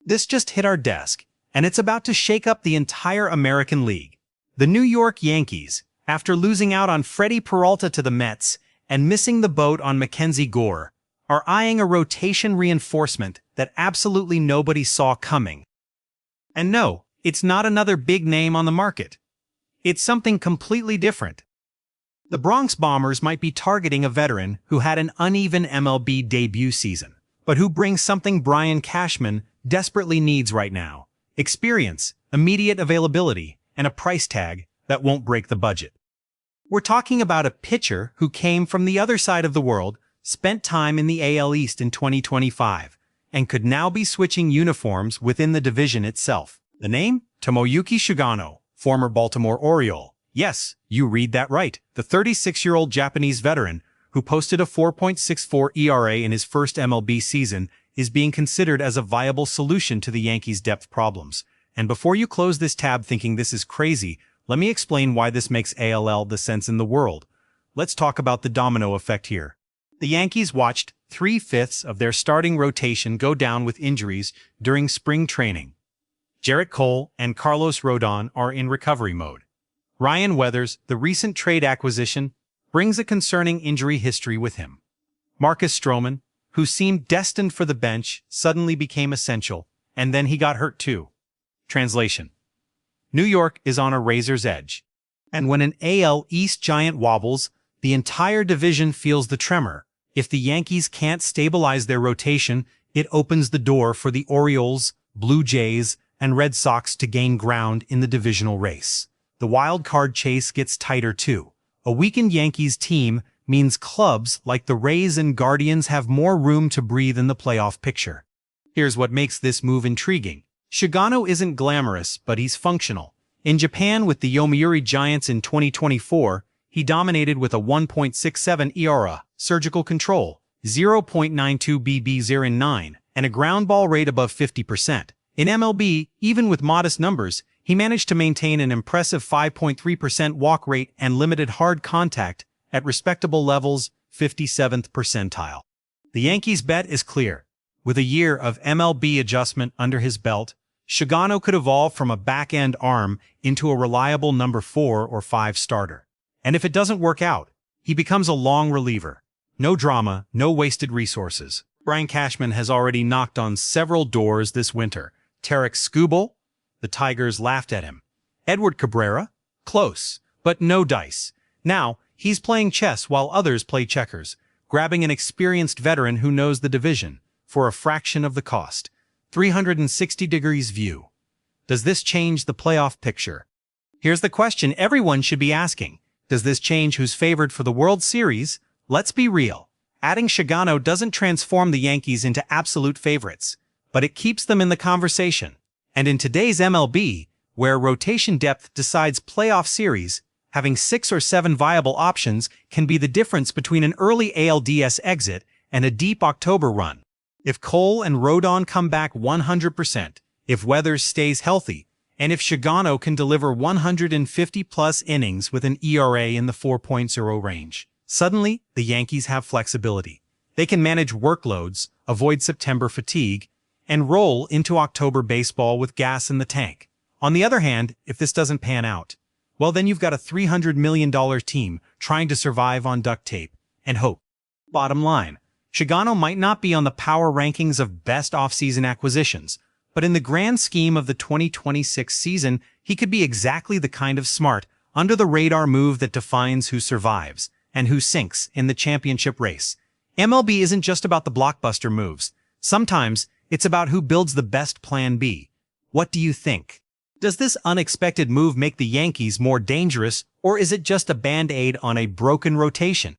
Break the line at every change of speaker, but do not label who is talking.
This just hit our desk, and it's about to shake up the entire American League. The New York Yankees, after losing out on Freddie Peralta to the Mets and missing the boat on Mackenzie Gore, are eyeing a rotation reinforcement that absolutely nobody saw coming. And no, it's not another big name on the market. It's something completely different. The Bronx Bombers might be targeting a veteran who had an uneven MLB debut season, but who brings something Brian Cashman desperately needs right now: experience, immediate availability, and a price tag that won't break the budget. We're talking about a pitcher who came from the other side of the world, spent time in the AL East in 2025, and could now be switching uniforms within the division itself. The name? Tomoyuki Shigano, former Baltimore Oriole. Yes, you read that right. The 36-year-old Japanese veteran, who posted a 4.64 ERA in his first MLB season, is being considered as a viable solution to the Yankees' depth problems. And before you close this tab thinking this is crazy, let me explain why this makes ALL the sense in the world. Let's talk about the domino effect here. The Yankees watched 3/5 of their starting rotation go down with injuries during spring training. Jarrett Cole and Carlos Rodon are in recovery mode. Ryan Weathers, the recent trade acquisition, brings a concerning injury history with him. Marcus Stroman, who seemed destined for the bench, suddenly became essential, and then he got hurt too. Translation: New York is on a razor's edge. And when an AL East giant wobbles, the entire division feels the tremor. If the Yankees can't stabilize their rotation, it opens the door for the Orioles, Blue Jays, and Red Sox to gain ground in the divisional race. The wild card chase gets tighter too. A weakened Yankees team means clubs like the Rays and Guardians have more room to breathe in the playoff picture. Here's what makes this move intriguing. Shigano isn't glamorous, but he's functional. In Japan with the Yomiuri Giants in 2024, he dominated with a 1.67 ERA, surgical control, 0.92 BB0 in 9, and a ground ball rate above 50%. In MLB, even with modest numbers, he managed to maintain an impressive 5.3% walk rate and limited hard contact at respectable levels, 57th percentile. The Yankees' bet is clear. With a year of MLB adjustment under his belt, Shigano could evolve from a back-end arm into a reliable number 4 or 5 starter. And if it doesn't work out, he becomes a long reliever. No drama, no wasted resources. Brian Cashman has already knocked on several doors this winter. Tarek Skubal? The Tigers laughed at him. Edward Cabrera? Close, but no dice. Now, he's playing chess while others play checkers, grabbing an experienced veteran who knows the division, for a fraction of the cost. 360 degrees view. Does this change the playoff picture? Here's the question everyone should be asking. Does this change who's favored for the World Series? Let's be real. Adding Shigano doesn't transform the Yankees into absolute favorites, but it keeps them in the conversation. And in today's MLB, where rotation depth decides playoff series, having 6 or 7 viable options can be the difference between an early ALDS exit and a deep October run. If Cole and Rodon come back 100%, if Weathers stays healthy, and if Shigano can deliver 150-plus innings with an ERA in the 4.0 range, suddenly the Yankees have flexibility. They can manage workloads, avoid September fatigue, and roll into October baseball with gas in the tank. On the other hand, if this doesn't pan out, well then you've got a $300 million team trying to survive on duct tape and hope. Bottom line, Shigano might not be on the power rankings of best offseason acquisitions, but in the grand scheme of the 2026 season, he could be exactly the kind of smart, under-the-radar move that defines who survives and who sinks in the championship race. MLB isn't just about the blockbuster moves. Sometimes it's about who builds the best plan B. What do you think? Does this unexpected move make the Yankees more dangerous, or is it just a band-aid on a broken rotation?